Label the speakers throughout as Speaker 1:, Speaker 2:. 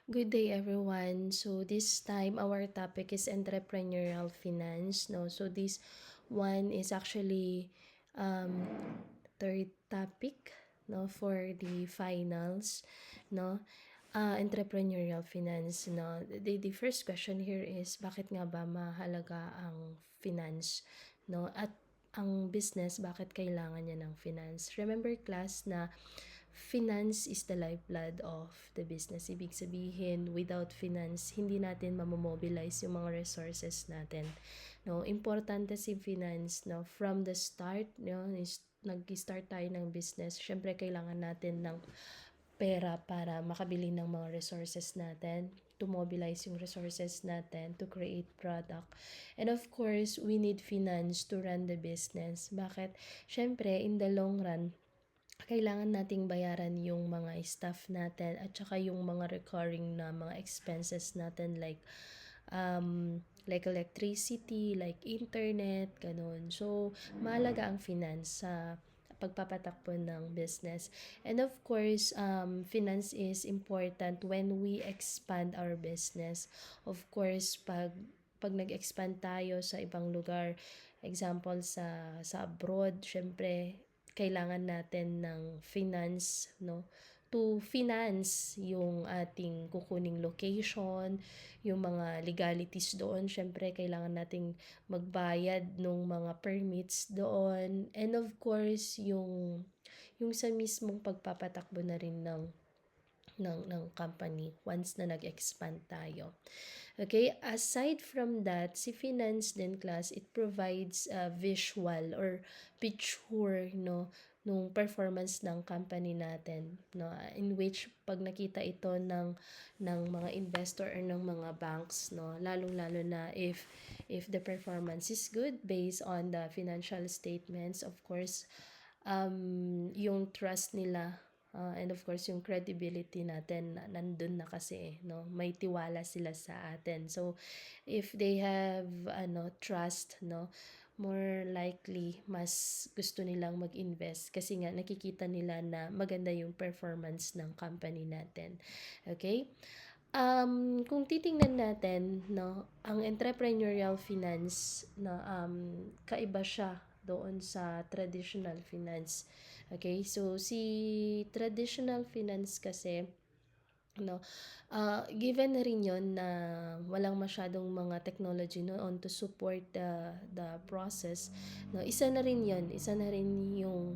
Speaker 1: Good day, everyone. So this time our topic is entrepreneurial finance. No, so this one is actually um, third topic. No, for the finals. No, entrepreneurial finance. No, the first question here is bakit nga ba mahalaga ang finance? No, at ang business, bakit kailangan niya ng finance? Remember class na finance is the lifeblood of the business. Ibig sabihin, without finance, hindi natin mamobilize yung mga resources natin. No, importante si finance, no, from the start, no, is nag-start tayo ng business. Syempre kailangan natin ng pera para makabili ng mga resources natin, to mobilize yung resources natin to create product. And of course, we need finance to run the business. Bakit? Syempre, in the long run, kailangan nating bayaran yung mga staff natin at saka yung mga recurring na mga expenses natin like electricity, like internet, ganun. So, mahalaga ang finance sa pagpapatakbo ng business. And of course, finance is important when we expand our business. Of course, pag nag-expand tayo sa ibang lugar, example sa abroad, syempre kailangan natin ng finance, no, to finance yung ating kukuning location, yung mga legalities doon. Syempre kailangan nating magbayad ng mga permits doon, and of course yung sa mismong pagpapatakbo na rin ng company once na nag-expand tayo. Okay, aside from that, si finance din class, it provides a visual or picture, no, nung performance ng company natin, no, in which pag nakita ito ng mga investor or ng mga banks, no, lalong-lalo na if the performance is good based on the financial statements, of course, yung trust nila, and of course yung credibility natin nandun na kasi, no, may tiwala sila sa atin. So if they have trust, no, more likely mas gusto nilang mag-invest kasi nga nakikita nila na maganda yung performance ng company natin. Okay, kung titingnan natin, no, ang entrepreneurial finance na kaiba siya doon sa traditional finance. Okay, so si traditional finance kasi, no, given na rin yon na walang masyadong mga technology noon to support the process, no, isa na rin yung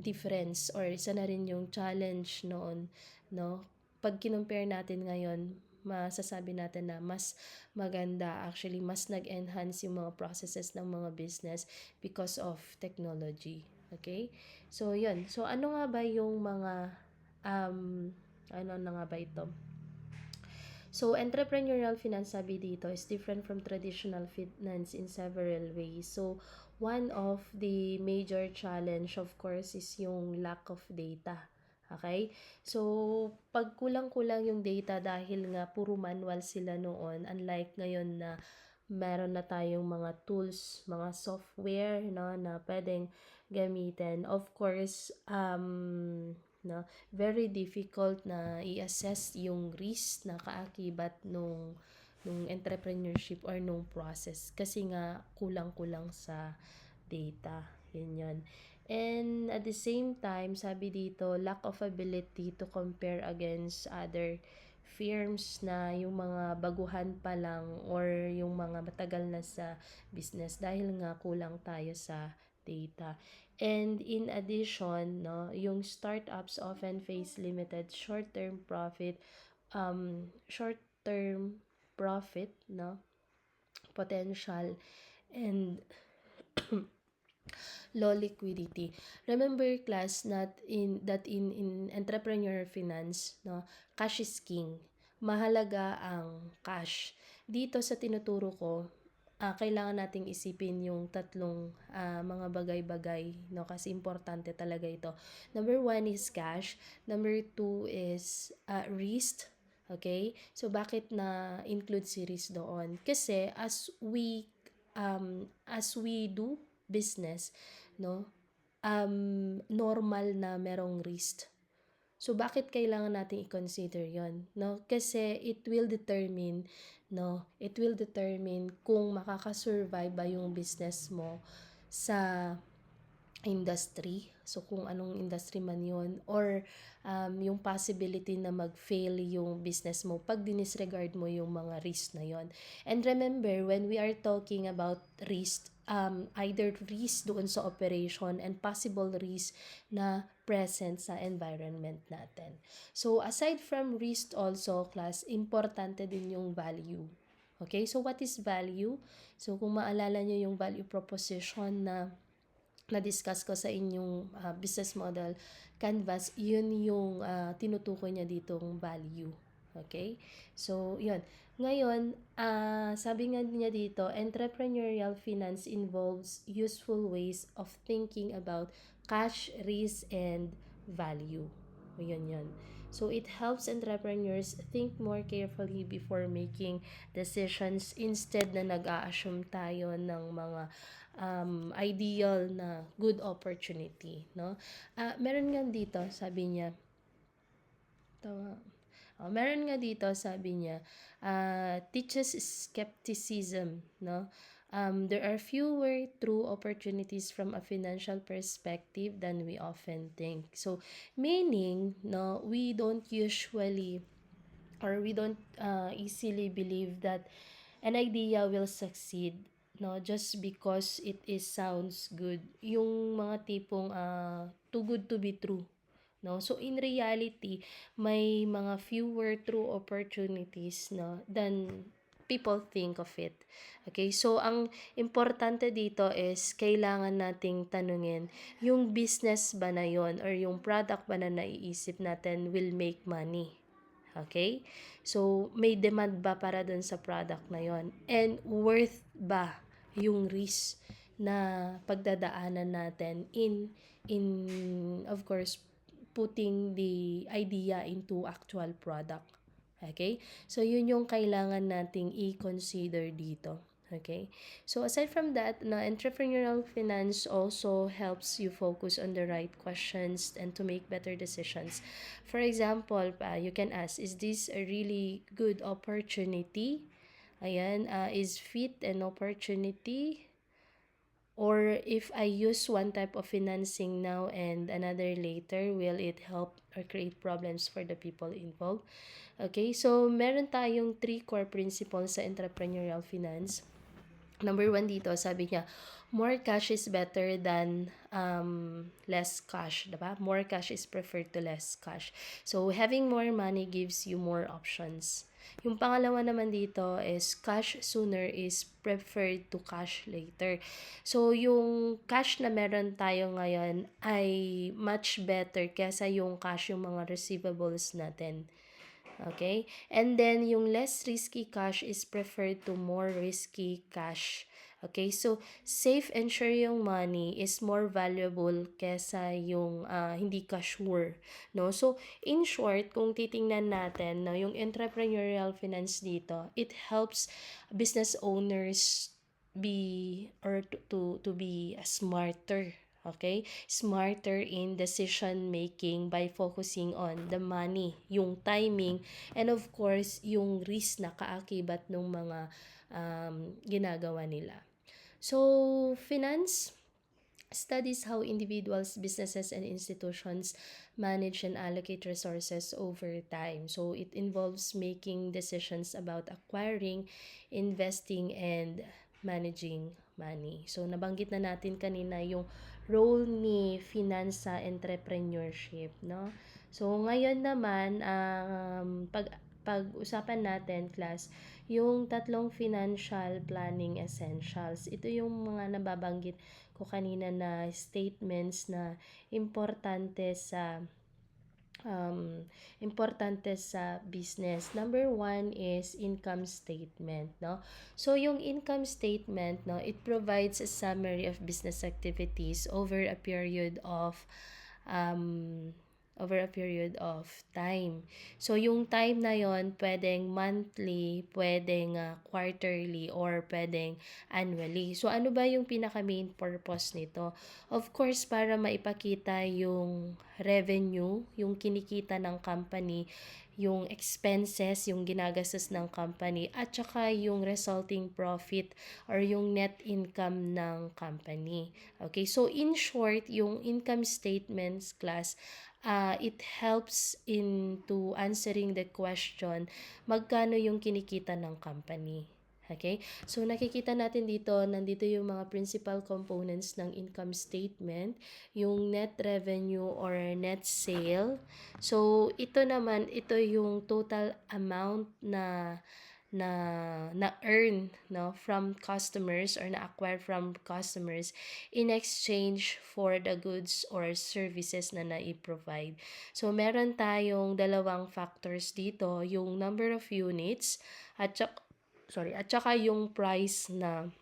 Speaker 1: difference, or isa na rin yung challenge noon, no. Pag kinumpare natin ngayon, masasabi natin na mas maganda, actually mas nag-enhance yung mga processes ng mga business because of technology. Okay, so yun, so ano nga ba yung mga ano na nga ba ito? So, entrepreneurial finance, sabi dito, is different from traditional finance in several ways. So, one of the major challenge, of course, is yung lack of data. Okay? So, pag kulang-kulang yung data dahil nga puro manual sila noon, unlike ngayon na meron na tayong mga tools, mga software, no, na pwedeng gamitin. Of course, no, very difficult na i-assess yung risk na kaakibat nung entrepreneurship or nung process kasi nga kulang-kulang sa data. Yun. And at the same time, sabi dito, lack of ability to compare against other firms na yung mga baguhan pa lang or yung mga matagal na sa business dahil nga kulang tayo sa data. And in addition, no, yung startups often face limited short-term profit, no, potential, and low liquidity. Remember class, in entrepreneur finance, no, cash is king. Mahalaga ang cash. Dito sa tinuturo ko, kailangan nating isipin yung tatlong mga bagay-bagay, no, kasi importante talaga ito. Number 1 is cash, number 2 is risk. Okay, so bakit na include si risk doon? Kasi as we do business, no, normal na merong risk, So, bakit kailangan nating i-consider yon, no? Kasi it will determine kung makakasurvive ba yung business mo sa industry. So, kung anong industry man yun, or yung possibility na mag-fail yung business mo pag dinisregard mo yung mga risk na yon. And remember, when we are talking about risk, either risk doon sa operation and possible risk na present sa environment natin. So, aside from risk also, class, importante din yung value. Okay? So, what is value? So, kung maalala nyo yung value proposition na na-discuss ko sa inyong business model canvas, yun yung tinutukoy niya ditong value. Okay? So, yun. Ngayon, sabi nga niya dito, entrepreneurial finance involves useful ways of thinking about cash, risk, and value. Yun yun. So, it helps entrepreneurs think more carefully before making decisions instead na nag-a-assume tayo ng mga ideal na good opportunity, no? Meron nga dito, sabi niya, meron nga dito, sabi niya, teaches skepticism, no? There are fewer true opportunities from a financial perspective than we often think. So, meaning, no, we don't usually or we don't easily believe that an idea will succeed, no, just because it is sounds good, yung mga tipong too good to be true, no. So in reality, may mga fewer true opportunities, no, than people think of it. Okay, so ang importante dito is kailangan nating tanungin yung business ba na yon or yung product ba na naiisip natin will make money. Okay? So, may demand ba para dun sa product na yon? And worth ba yung risk na pagdadaanan natin in of course, putting the idea into actual product. Okay? So, yun yung kailangan nating i-consider dito. Okay? So, aside from that, na entrepreneurial finance also helps you focus on the right questions and to make better decisions. For example, you can ask, is this a really good opportunity? Ayan, is fit an opportunity? Or if I use one type of financing now and another later, will it help or create problems for the people involved? Okay, so meron tayong 3 core principles sa entrepreneurial finance. Number 1 dito, sabi niya, more cash is better than less cash, diba? More cash is preferred to less cash. So, having more money gives you more options. Yung pangalawa naman dito is cash sooner is preferred to cash later. So, yung cash na meron tayo ngayon ay much better kesa yung cash, yung mga receivables natin. Okay? And then, yung less risky cash is preferred to more risky cash. Okay? So, safe and sure yung money is more valuable kesa yung hindi ka sure. No? So, in short, kung titingnan natin, no, yung entrepreneurial finance dito, it helps business owners be or to be smarter. Okay? Smarter in decision making by focusing on the money, yung timing, and of course, yung risk na kaakibat ng mga ginagawa nila. So, finance studies how individuals, businesses, and institutions manage and allocate resources over time. So, it involves making decisions about acquiring, investing, and managing money. So, nabanggit na natin kanina yung role ni finance sa entrepreneurship, no? So, ngayon naman, pag-usapan natin, class, yung 3 financial planning essentials. Ito yung mga nababanggit ko kanina na statements na importante sa business. Number 1 is income statement, no? So, yung income statement, no, it provides a summary of business activities over a period of over a period of time. So, yung time na yon pwedeng monthly, pwedeng quarterly, or pwedeng annually. So, ano ba yung pinaka main purpose nito? Of course, para maipakita yung revenue, yung kinikita ng company, yung expenses, yung ginagastos ng company, at saka yung resulting profit or yung net income ng company. Okay, so in short, yung income statements class, it helps into answering the question, magkano yung kinikita ng company. Okay? So, nakikita natin dito, nandito yung mga principal components ng income statement, yung net revenue or net sale. So, ito naman, ito yung total amount na earn, no, from customers or na acquire from customers in exchange for the goods or services na nai-provide. So meron tayong dalawang factors dito, yung number of units at saka yung price na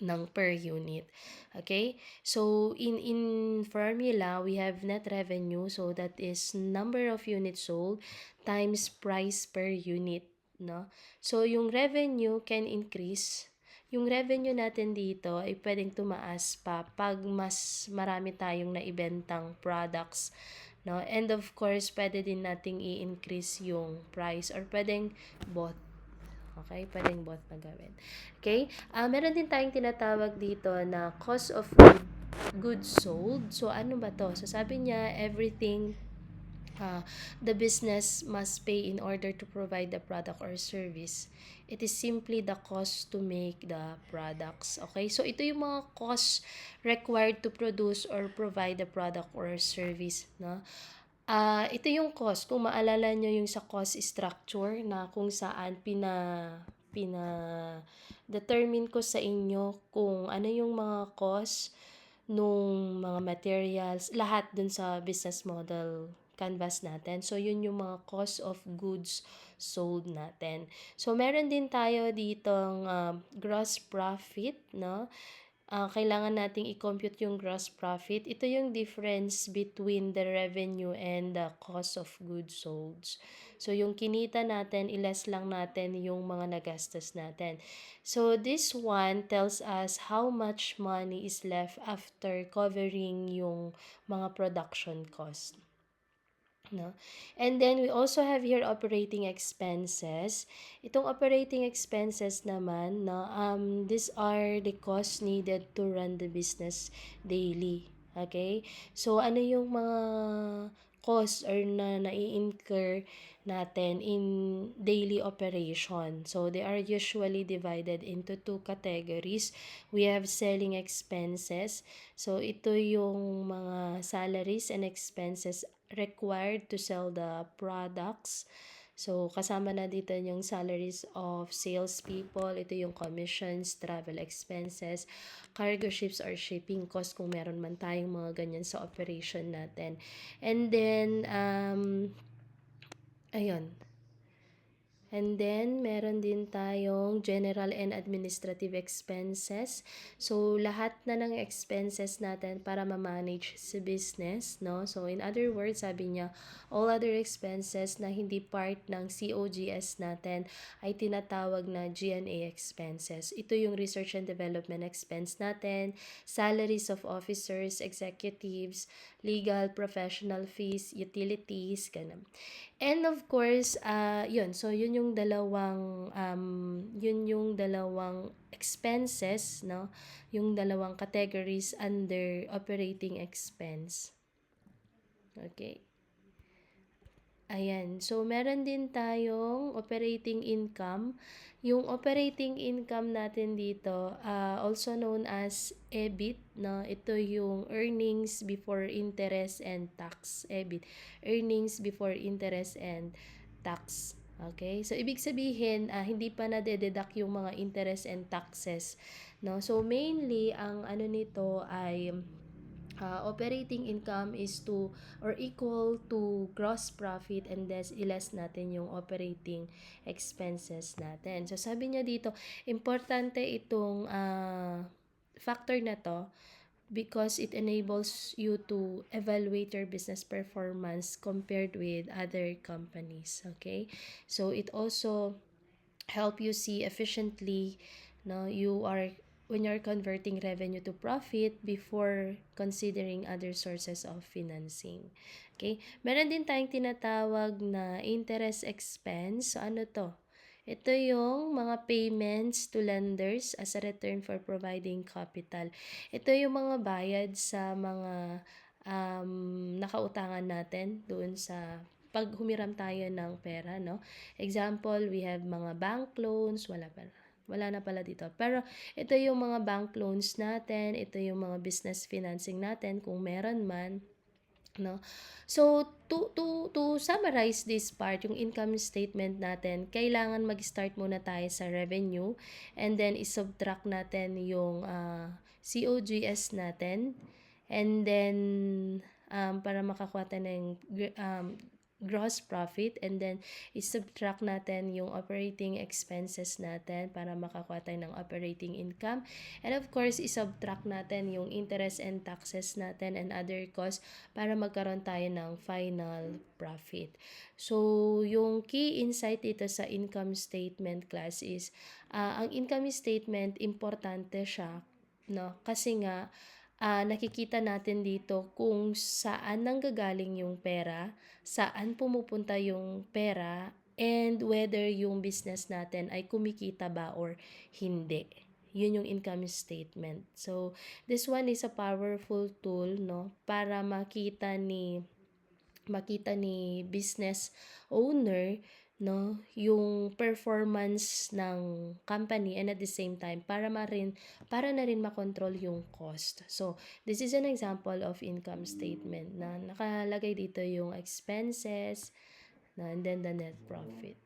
Speaker 1: ng per unit. Okay? So in formula, we have net revenue, so that is number of units sold times price per unit, no? So yung revenue can increase. Yung revenue natin dito ay pwedeng tumaas pa pag mas marami tayong naibentang products, no? And of course, pwede din nating i-increase yung price or pwedeng both. Okay, pwedeng both na gawin. Okay, meron din tayong tinatawag dito na cost of goods sold. So, ano ba to? So, sabi niya, everything the business must pay in order to provide the product or service. It is simply the cost to make the products. Okay, so ito yung mga costs required to produce or provide the product or service, no? Ito yung cost. Kung maalala nyo yung sa cost structure na kung saan determine ko sa inyo kung ano yung mga cost nung mga materials, lahat dun sa business model canvas natin. So, yun yung mga cost of goods sold natin. So, meron din tayo ditong gross profit, no? Kailangan nating i-compute yung gross profit. Ito yung difference between the revenue and the cost of goods sold. So, yung kinita natin, ilas lang natin yung mga nagastos natin. So, this one tells us how much money is left after covering yung mga production cost. No? And then we also have here operating expenses. Itong operating expenses naman, no, these are the costs needed to run the business daily. Okay? So, ano yung mga costs or na nai-incur natin in daily operation? So, they are usually divided into two categories. We have selling expenses. So, ito yung mga salaries and expenses required to sell the products. So, kasama na dito yung salaries of salespeople, ito yung commissions, travel expenses, cargo ships or shipping cost kung meron man tayong mga ganyan sa operation natin. And then, ayun, and then, meron din tayong general and administrative expenses. So, lahat na ng expenses natin para ma-manage sa business, no? So, in other words, sabi niya, all other expenses na hindi part ng COGS natin ay tinatawag na G&A expenses. Ito yung research and development expense natin, salaries of officers, executives, legal, professional fees, utilities, ganun. And of course, yun. So, yun yung dalawang expenses, no? Yung dalawang categories under operating expense. Okay. Ayan. So, meron din tayong operating income. Yung operating income natin dito, also known as EBIT, no? Ito yung earnings before interest and tax. EBIT. Earnings before interest and tax. Okay? So, ibig sabihin, hindi pa nade-deduct yung mga interest and taxes, no? So, mainly, ang ano nito ay operating income is to or equal to gross profit, and then ilas natin yung operating expenses natin. So, sabi niya dito, importante itong factor na to because it enables you to evaluate your business performance compared with other companies. Okay, so it also help you see efficiently, no, you are when you're converting revenue to profit before considering other sources of financing. Okay, meron din tayong tinatawag na interest expense. So ano to? Ito yung mga payments to lenders as a return for providing capital. Ito yung mga bayad sa mga nakautangan natin doon sa pag humiram tayo ng pera, no? Example, we have mga bank loans, wala na pala dito. Pero ito yung mga bank loans natin, ito yung mga business financing natin kung meron man, no? So to summarize this part, yung income statement natin, kailangan mag-start muna tayo sa revenue and then i-subtract natin yung COGS natin, and then para makakuha tayo ng gross profit, and then i-subtract natin yung operating expenses natin para makakuha tayo ng operating income, and of course i-subtract natin yung interest and taxes natin and other costs para magkaroon tayo ng final profit. So yung key insight dito sa income statement class is ang income statement importante siya, no, kasi nga nakikita natin dito kung saan nanggagaling yung pera, saan pumupunta yung pera, and whether yung business natin ay kumikita ba or hindi. Yun yung income statement. So, this one is a powerful tool, no, para makita ni business owner, no, yung performance ng company, and at the same time para na rin makontrol yung cost. So this is an example of income statement na nakalagay dito yung expenses, and then the net profit.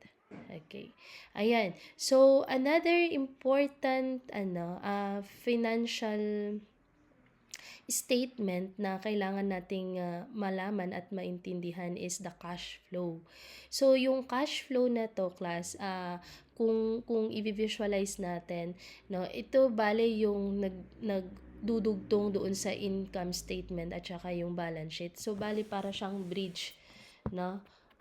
Speaker 1: Okay. Ayan. So another important financial statement na kailangan nating malaman at maintindihan is the cash flow. So yung cash flow na to, class, kung i-visualize natin, no, ito bale yung nagdudugtong doon sa income statement at saka yung balance sheet. So bale para siyang bridge, no,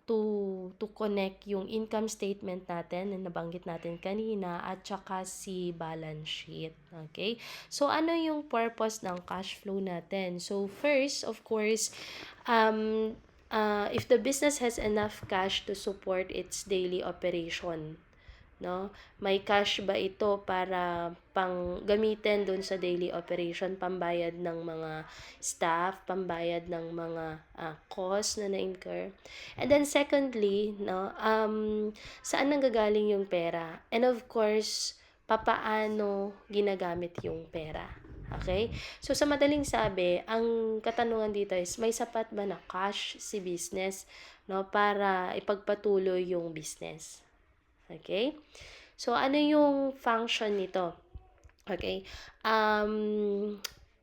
Speaker 1: to connect yung income statement natin na nabanggit natin kanina at saka si balance sheet. Okay? So ano yung purpose ng cash flow natin? So first, of course, if the business has enough cash to support its daily operation, no? May cash ba ito para pang gamitin doon sa daily operation, pambayad ng mga staff, pambayad ng mga cost na na-incur? And then secondly, no, saan nanggagaling yung pera? And of course, papaano ginagamit yung pera? Okay? So sa madaling sabi, ang katanungan dito is may sapat ba na cash si business, no, para ipagpatuloy yung business? Okay? So, ano yung function nito? Okay?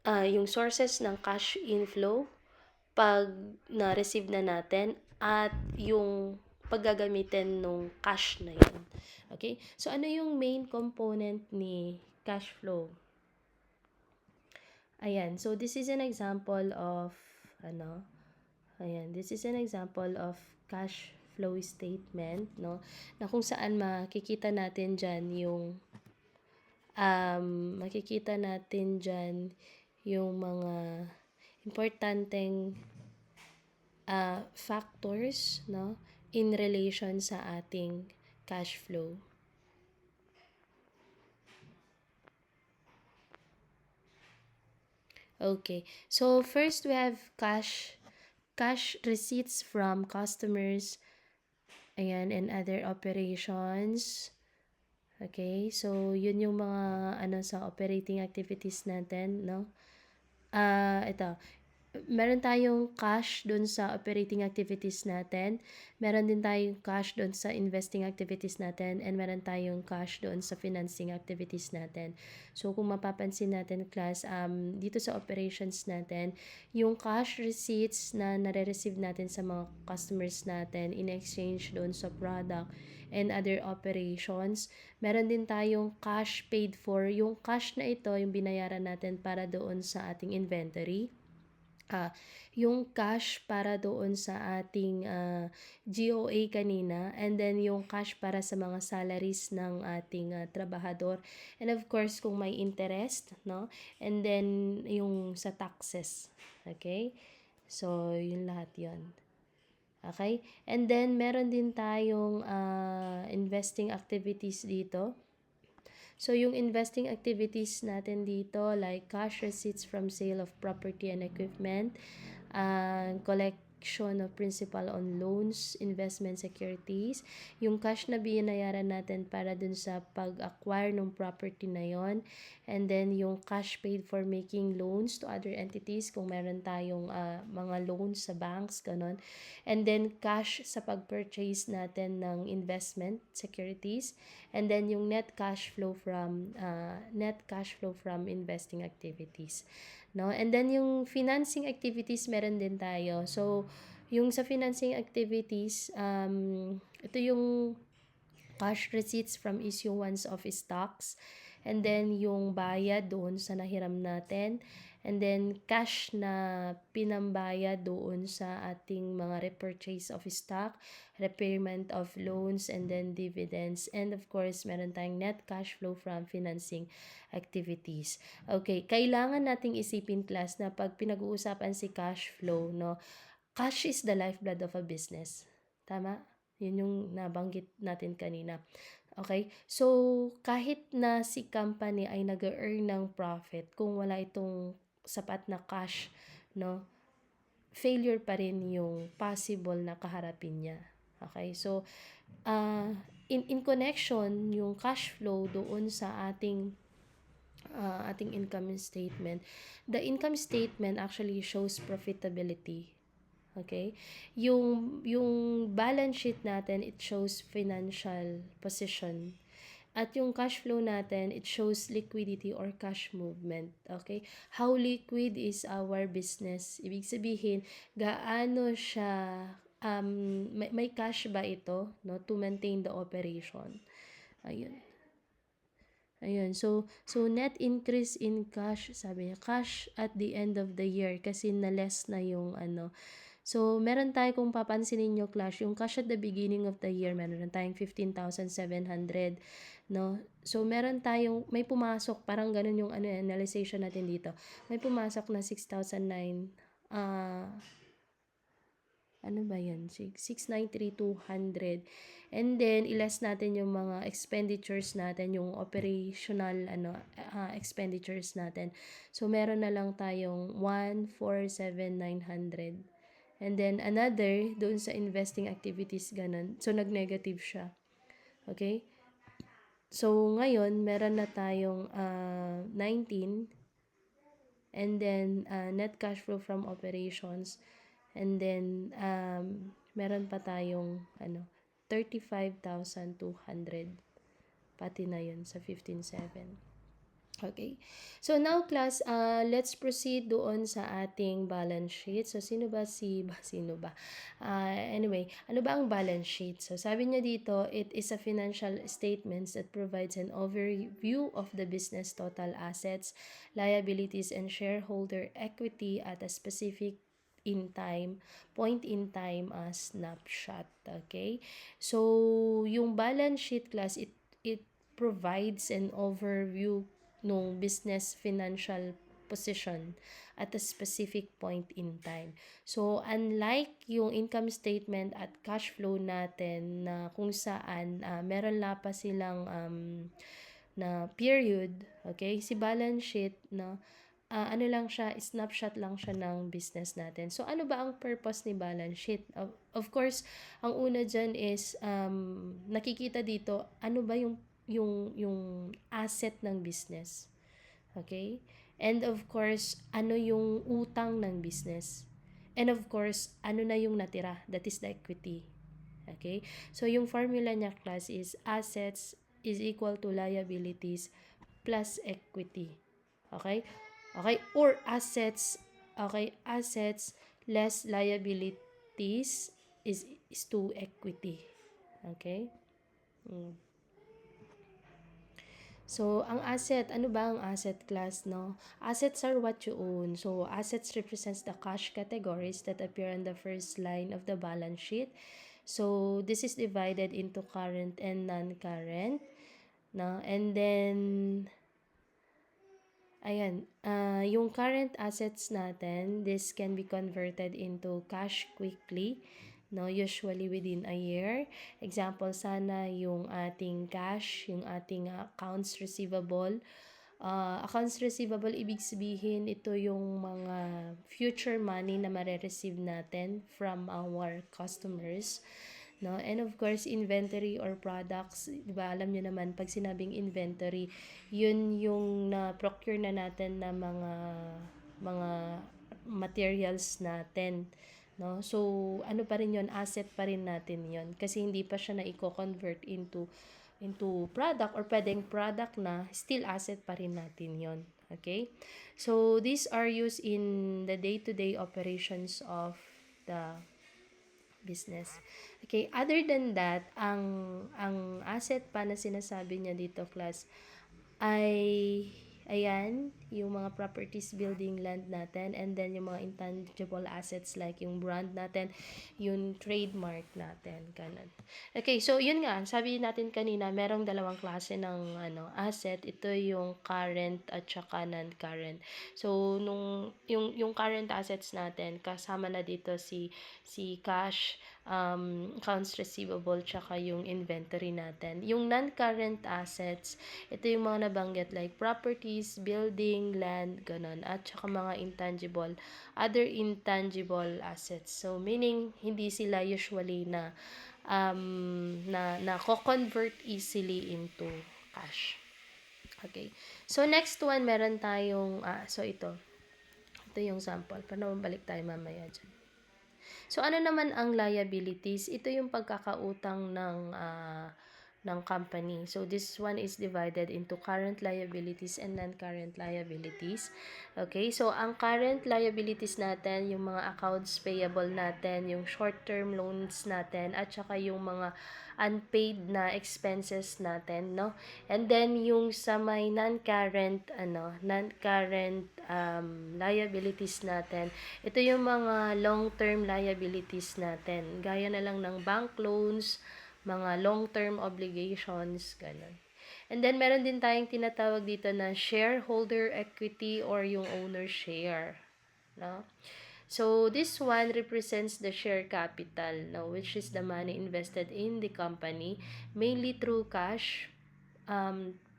Speaker 1: Yung sources ng cash inflow, pag na-receive na natin, at yung paggagamitin ng cash na yun. Okay? So, ano yung main component ni cash flow? Ayan. So, this is an example of, this is an example of cash flow statement, no, na kung saan makikita natin dyan yung mga importanteng factors, no, in relation sa ating cash flow. Okay, so first we have cash receipts from customers, ayan, and other operations. Okay, so yun yung mga sa operating activities natin, no? Ito, meron tayong cash do'n sa operating activities natin, meron din tayong cash do'n sa investing activities natin, and meron tayong cash doon sa financing activities natin. So, kung mapapansin natin class, dito sa operations natin, yung cash receipts na nare-receive natin sa mga customers natin in exchange doon sa product and other operations, meron din tayong cash paid for. Yung cash na ito, yung binayaran natin para doon sa ating inventory. Yung cash para doon sa ating GOA kanina, and then yung cash para sa mga salaries ng ating trabahador, and of course kung may interest, no, and then yung sa taxes. Okay, so yun lahat yon. Okay, and then meron din tayong investing activities dito. So, yung investing activities natin dito, like cash receipts from sale of property and equipment, collection of principal on loans, investment securities, yung cash na binayaran natin para dun sa pag-acquire ng property na yon, and then yung cash paid for making loans to other entities kung meron tayong mga loans sa banks, ganon, and then cash sa pag-purchase natin ng investment securities, and then yung net cash flow from investing activities, no, and then yung financing activities meron din tayo. So yung sa financing activities, ito yung cash receipts from issuance of stocks, and then yung bayad doon sa nahiram natin, and then cash na pinambayad doon sa ating mga repurchase of stock, repayment of loans, and then dividends, and of course meron tayong net cash flow from financing activities. Okay, kailangan nating isipin class na pag pinag-uusapan si cash flow, no, cash is the lifeblood of a business. Tama? Yun yung nabanggit natin kanina. Okay? So, kahit na si company ay nag-earn ng profit, kung wala itong sapat na cash, no, failure pa rin yung possible na kaharapin niya. Okay? So, in connection, yung cash flow doon sa ating income statement, the income statement actually shows profitability. Okay? Yung balance sheet natin, it shows financial position. At yung cash flow natin, it shows liquidity or cash movement. Okay? How liquid is our business? Ibig sabihin, gaano siya, may cash ba ito, no, to maintain the operation? Ayun. Ayun. So net increase in cash, sabi niya, cash at the end of the year kasi na less na yung ano. So, meron tayo kung papansinin nyo, Clash, yung cash at the beginning of the year, meron tayong 15,700, no? So, meron tayong, may pumasok, parang ganun yung analyzation natin dito. May pumasok na 6,009, ano ba yan? 693,200. And then, ilas natin yung mga expenditures natin, yung operational expenditures natin. So, meron na lang tayong 147,900. And then, another, doon sa investing activities, ganun. So, nag-negative siya. Okay? So, ngayon, meron na tayong 19. And then, net cash flow from operations. And then, meron pa tayong 35,200. Pati na yun sa 15,700. Okay. So now class, let's proceed doon sa ating balance sheet. So sino ba? Anyway, ano ba ang balance sheet? So sabi niya dito, it is a financial statements that provides an overview of the business total assets, liabilities, and shareholder equity at a specific point in time snapshot. Okay? So yung balance sheet class, it provides an overview ng business financial position at a specific point in time. So, unlike yung income statement at cash flow natin na kung saan meron la pa silang na period, okay? Si balance sheet, no, ano lang siya, snapshot lang siya ng business natin. So, ano ba ang purpose ni balance sheet? Of course, ang una dyan is, nakikita dito, ano ba yung asset ng business. Okay? And of course, ano yung utang ng business. And of course, ano na yung natira, that is the equity. Okay? So, yung formula niya, class, is assets is equal to liabilities plus equity. Okay? Okay? Or assets, okay, assets less liabilities is to equity. Okay? Mm. So, ang asset, ano ba ang asset class, no? Assets are what you own. So, assets represents the cash categories that appear on the first line of the balance sheet. So, this is divided into current and non-current, no? And then, ayan, yung current assets natin, this can be converted into cash quickly, no? Usually within a year. Example, sana yung ating cash, yung ating accounts receivable. Accounts receivable, ibig sabihin, ito yung mga future money na mare-receive natin from our customers. No? And of course, inventory or products, di ba, alam nyo naman, pag sinabing inventory, yun yung na-procure na natin na mga materials natin. No? So, ano pa rin yun, asset pa rin natin yun. Kasi hindi pa siya na-convert into product or pwedeng product na, still asset pa rin natin yon. Okay? So, these are used in the day-to-day operations of the business. Okay, other than that, ang asset pa na sinasabi niya dito, class, ay ayan, yung mga properties, building, land natin, and then yung mga intangible assets like yung brand natin, yung trademark natin, ganun. Okay, so yun nga, sabi natin kanina, merong dalawang klase ng asset. Ito yung current at saka non-current. So yung current assets natin, kasama na dito si cash, accounts receivable, tsaka yung inventory natin. Yung non-current assets, ito yung mga nabanggit like properties, building, land, ganun, at saka mga other intangible assets. So, meaning, hindi sila usually na convert easily into cash. Okay. So, next one, meron tayong, so ito yung sample. Paano balik tayo mamaya dyan. So, ano naman ang liabilities? Ito yung pagkakautang ng company. So, this one is divided into current liabilities and non-current liabilities. Okay? So, ang current liabilities natin, yung mga accounts payable natin, yung short-term loans natin, at saka yung mga unpaid na expenses natin, no? And then, yung sa may non-current liabilities natin, ito yung mga long-term liabilities natin. Gaya na lang ng bank loans, mga long-term obligations, ganun. And then, meron din tayong tinatawag dito na shareholder equity or yung owner share. No? So, this one represents the share capital, no, which is the money invested in the company, mainly through cash,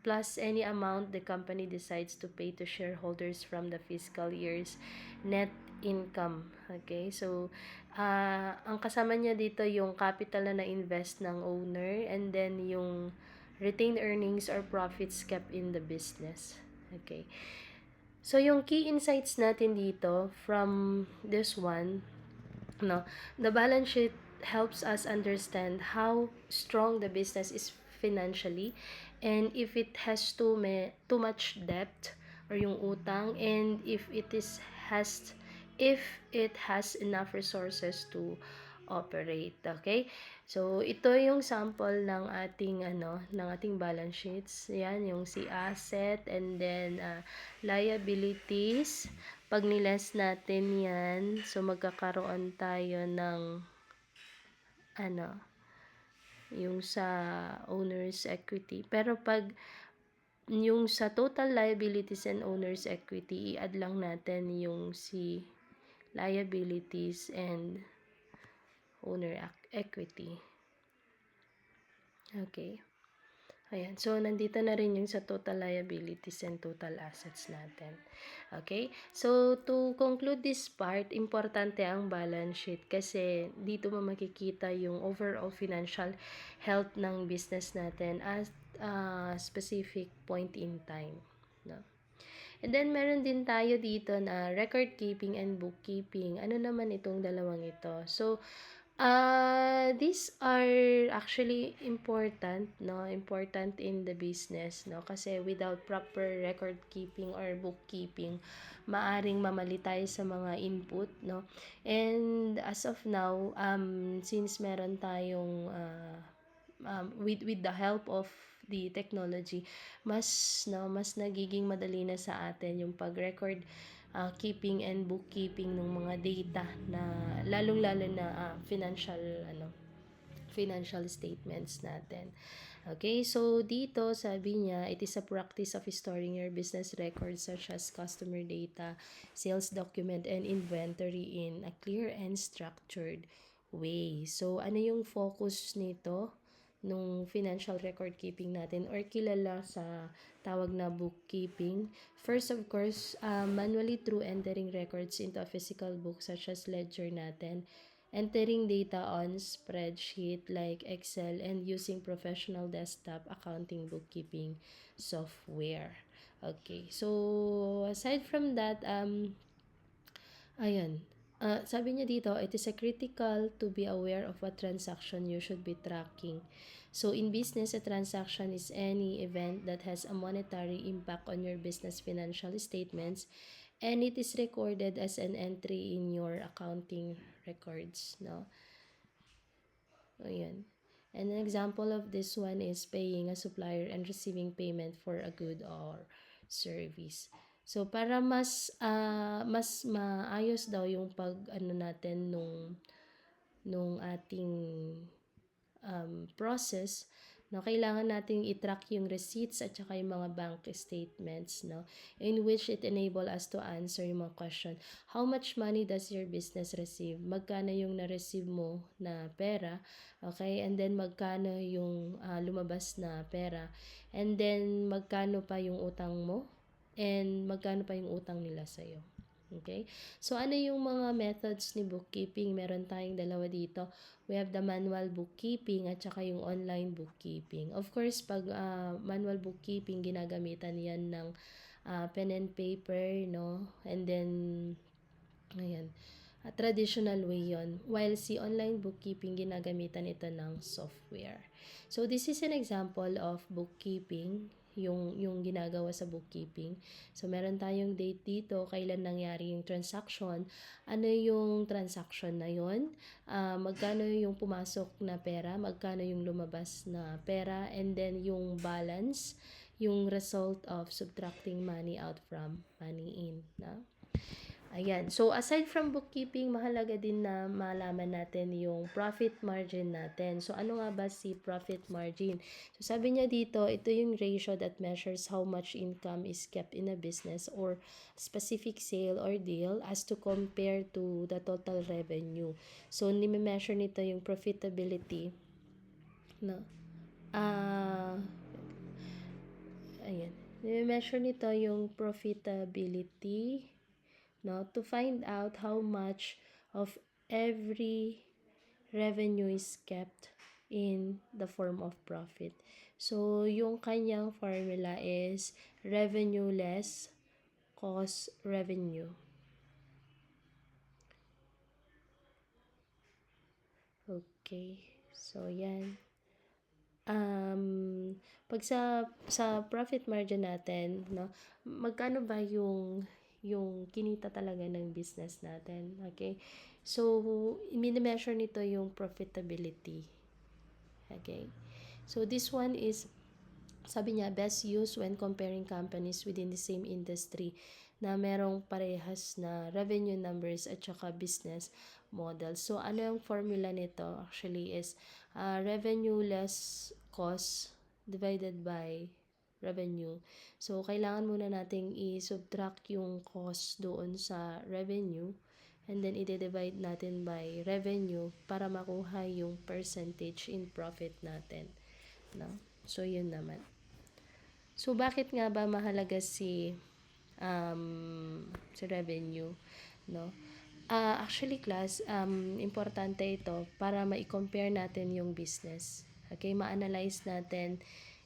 Speaker 1: plus any amount the company decides to pay to shareholders from the fiscal year's net income. Okay, so, ang kasama niya dito yung capital na na-invest ng owner, and then yung retained earnings or profits kept in the business. Okay. So, yung key insights natin dito from this one, no, the balance sheet helps us understand how strong the business is financially, and if it has too much debt or yung utang, and if it has enough resources to operate. Okay? So, ito yung sample ng ating balance sheets. Yan, yung si asset, and then liabilities. Pag niles natin yan, so magkakaroon tayo ng yung sa owner's equity. Pero pag yung sa total liabilities and owner's equity, i-add lang natin yung si liabilities and owner equity. Okay. Ayan. So, nandito na rin yung sa total liabilities and total assets natin. Okay? So, to conclude this part, importante ang balance sheet kasi dito mo makikita yung overall financial health ng business natin at specific point in time. No? And then, meron din tayo dito na record keeping and bookkeeping. Ano naman itong dalawang ito? So, these are actually important, no? Important in the business, no? Kasi without proper record keeping or bookkeeping, maaring mamali tayo sa mga input, no? And as of now, since meron tayong with the help of the technology, mas nagiging madali na sa atin yung pag-record, keeping and bookkeeping ng mga data na lalong-lalo na financial statements natin. Okay, so dito sabi niya, it is a practice of storing your business records such as customer data, sales document, and inventory in a clear and structured way. So, ano yung focus nito nung financial record keeping natin or kilala sa tawag na bookkeeping? First, of course, manually through entering records into a physical book such as ledger natin, entering data on spreadsheet like Excel, and using professional desktop accounting bookkeeping software. Okay, so aside from that, ayan, sabi niya dito, it is a critical to be aware of what transaction you should be tracking. So in business, a transaction is any event that has a monetary impact on your business financial statements, and it is recorded as an entry in your accounting records, no? Ayan. And an example of this one is paying a supplier and receiving payment for a good or service. So para mas maayos daw yung pag ano natin nung ating process, no, kailangan nating i-track yung receipts at saka yung mga bank statements, no, in which it enable us to answer yung mga question. How much money does your business receive? Magkano yung na-receive mo na pera? Okay, and then magkano yung lumabas na pera? And then magkano pa yung utang mo? And magkano pa yung utang nila sa'yo? Okay? So, ano yung mga methods ni bookkeeping? Meron tayong dalawa dito. We have the manual bookkeeping at saka yung online bookkeeping. Of course, pag manual bookkeeping, ginagamitan yan ng pen and paper, no? And then, ayan, traditional way yon. While si online bookkeeping, ginagamitan ito ng software. So, this is an example of bookkeeping, yung ginagawa sa bookkeeping. So, meron tayong date dito, kailan nangyari yung transaction, ano yung transaction na yon, magkano yung pumasok na pera, magkano yung lumabas na pera, and then yung balance, yung result of subtracting money out from money in, na? Ayan. So, aside from bookkeeping, mahalaga din na malaman natin yung profit margin natin. So, ano nga ba si profit margin? So, sabi niya dito, ito yung ratio that measures how much income is kept in a business or specific sale or deal as to compare to the total revenue. So, nime-measure nito yung profitability, no? Ayan. Nime-measure nito yung profitability, no, to find out how much of every revenue is kept in the form of profit. So, yung kanyang formula is revenue less cost revenue. Okay. So, yan. Pag sa profit margin natin, no, magkano ba yung kinita talaga ng business natin, okay? So, mini-measure nito yung profitability. Okay? So, this one is, sabi niya, best used when comparing companies within the same industry na merong parehas na revenue numbers at saka business model. So, ano yung formula nito actually is revenue less cost divided by revenue. So, kailangan muna nating i-subtract yung cost doon sa revenue, and then i-divide natin by revenue para makuha yung percentage in profit natin, no? So, yun naman. So, bakit nga ba mahalaga si revenue, no? Actually, class, importante ito para ma-compare natin yung business. Okay, ma-analyze natin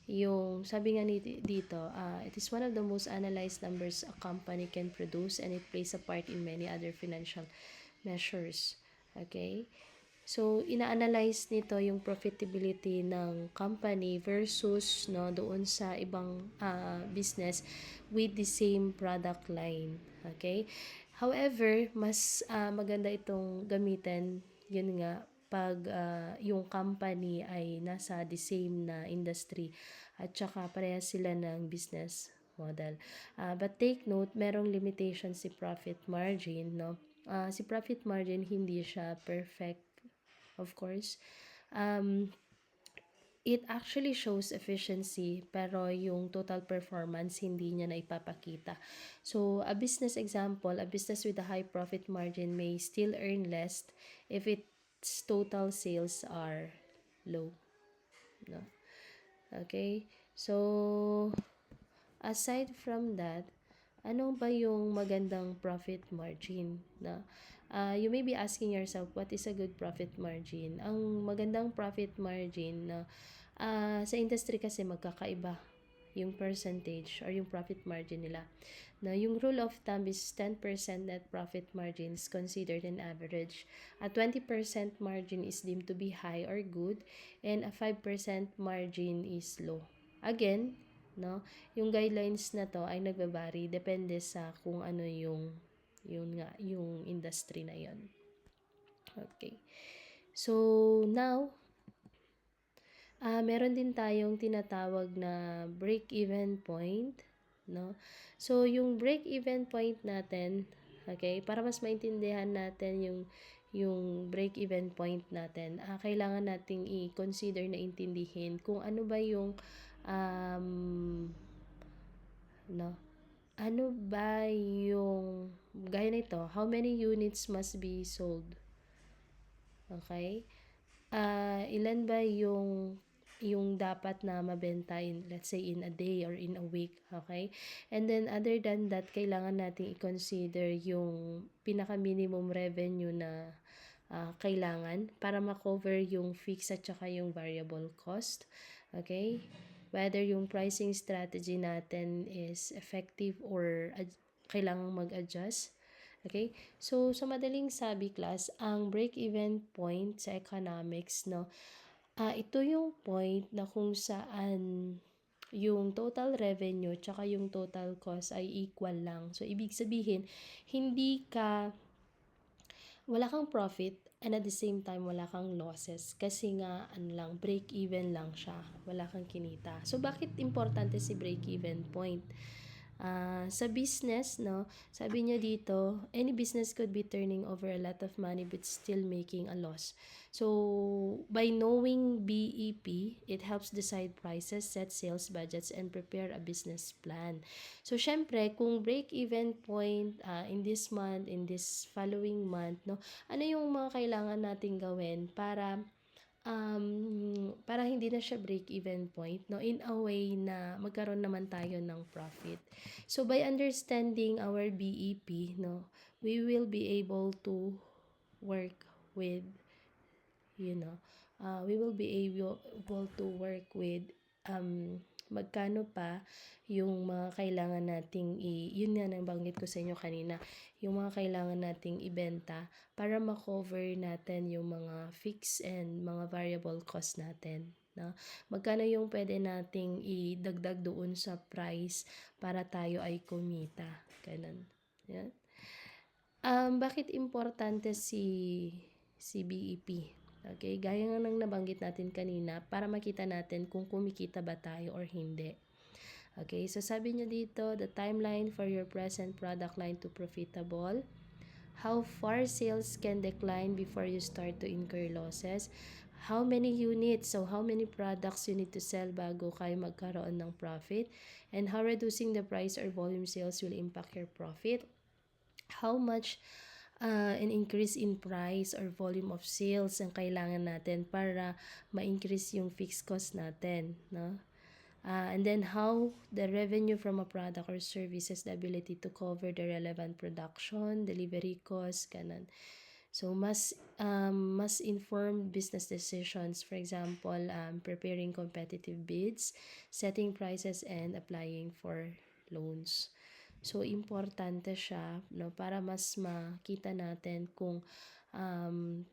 Speaker 1: yung sabi nga dito, it is one of the most analyzed numbers a company can produce and it plays a part in many other financial measures. Okay? So, ina-analyze nito yung profitability ng company versus no doon sa ibang business with the same product line. Okay? However, mas maganda itong gamitin, yun nga, pag yung company ay nasa the same na industry at saka parehas sila ng business model. But take note, merong limitation si profit margin, no? Si profit margin hindi siya perfect, of course. It actually shows efficiency pero yung total performance hindi niya na ipapakita. So, a business example, a business with a high profit margin may still earn less if its total sales are low. No? Okay? So, aside from that, ano ba yung magandang profit margin na you may be asking yourself, what is a good profit margin? Ang magandang profit margin na sa industry kasi magkakaiba yung percentage or yung profit margin nila. Now, yung rule of thumb is 10% net profit margin is considered an average. A 20% margin is deemed to be high or good, and a 5% margin is low. Again, no, yung guidelines na to ay nagbabari depende sa kung ano yung industry na yon. Okay. So, now, meron din tayong tinatawag na break-even point, no? So, yung break-even point natin, okay, para mas maintindihan natin yung break-even point natin, kailangan nating i-consider na intindihin kung ano ba yung no, ano ba yung gaya nito, how many units must be sold? Okay? Ilan ba yung dapat na mabenta in, let's say, in a day or in a week, okay? And then, other than that, kailangan nating i-consider yung pinaka-minimum revenue na kailangan para ma-cover yung fixed at saka yung variable cost, okay? Whether yung pricing strategy natin is effective or kailangang mag-adjust. Okay? So, sa madaling sabi class, ang break-even point sa economics, no, ito yung point na kung saan yung total revenue tsaka yung total cost ay equal lang. So, ibig sabihin, wala kang profit and at the same time wala kang losses kasi nga break even lang siya, wala kang kinita. So bakit importante si break even point? Sa business, no, sabi niya dito, any business could be turning over a lot of money but still making a loss. So, by knowing BEP, it helps decide prices, set sales budgets, and prepare a business plan. So, syempre, kung break-even point in this month, in this following month, no, ano yung mga kailangan nating gawin para hindi na siya break-even point, no, in a way na magkaroon naman tayo ng profit. So, by understanding our BEP, no, we will be able to work with, we will be able to work with magkano pa yung mga kailangan nating yun nga nabanggit ko sa inyo kanina, yung mga kailangan nating ibenta para ma-cover natin yung mga fixed and mga variable cost natin. No? Magkano yung pwede nating idagdag doon sa price para tayo ay kumita. Ganun. Yan. Bakit importante si BEP? Okay, gaya nga ng nabanggit natin kanina para makita natin kung kumikita ba tayo or hindi. Okay, so sabi niya dito, the timeline for your present product line to profitable, how far sales can decline before you start to incur losses, how many units, so how many products you need to sell bago kayo magkaroon ng profit, and how reducing the price or volume sales will impact your profit, how much an increase in price or volume of sales ang kailangan natin para ma-increase yung fixed cost natin, no? And then how the revenue from a product or service has the ability to cover the relevant production, delivery costs, ganun. So, mas informed business decisions, for example, preparing competitive bids, setting prices, and applying for loans. So, importante siya, no, para mas makita natin kung um,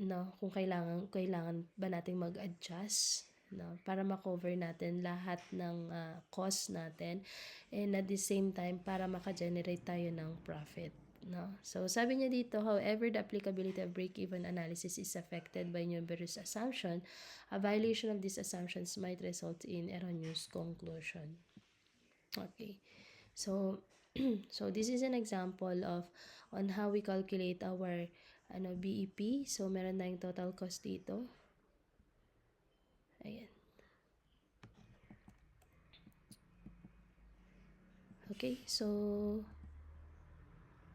Speaker 1: no, kung kailangan ba nating mag-adjust, no, para ma-cover natin lahat ng cost natin, and at the same time para maka-generate tayo ng profit, no. So sabi niya dito, however, the applicability of break-even analysis is affected by numerous assumptions. A violation of these assumptions might result in erroneous conclusion. Okay. So so this is an example of on how we calculate our BEP. So meron tayong total cost dito. Ayan. Okay, so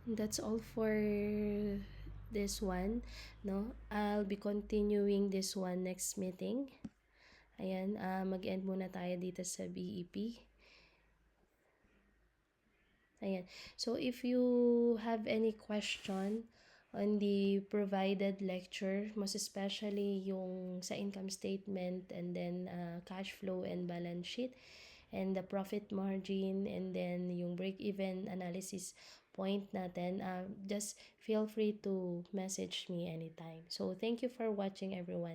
Speaker 1: that's all for this one, no? I'll be continuing this one next meeting. Ayan, mag-end muna tayo dito sa BEP. Ayan. So, if you have any question on the provided lecture, most especially yung sa income statement, and then cash flow and balance sheet, and the profit margin, and then yung break-even analysis point natin, just feel free to message me anytime. So, thank you for watching, everyone.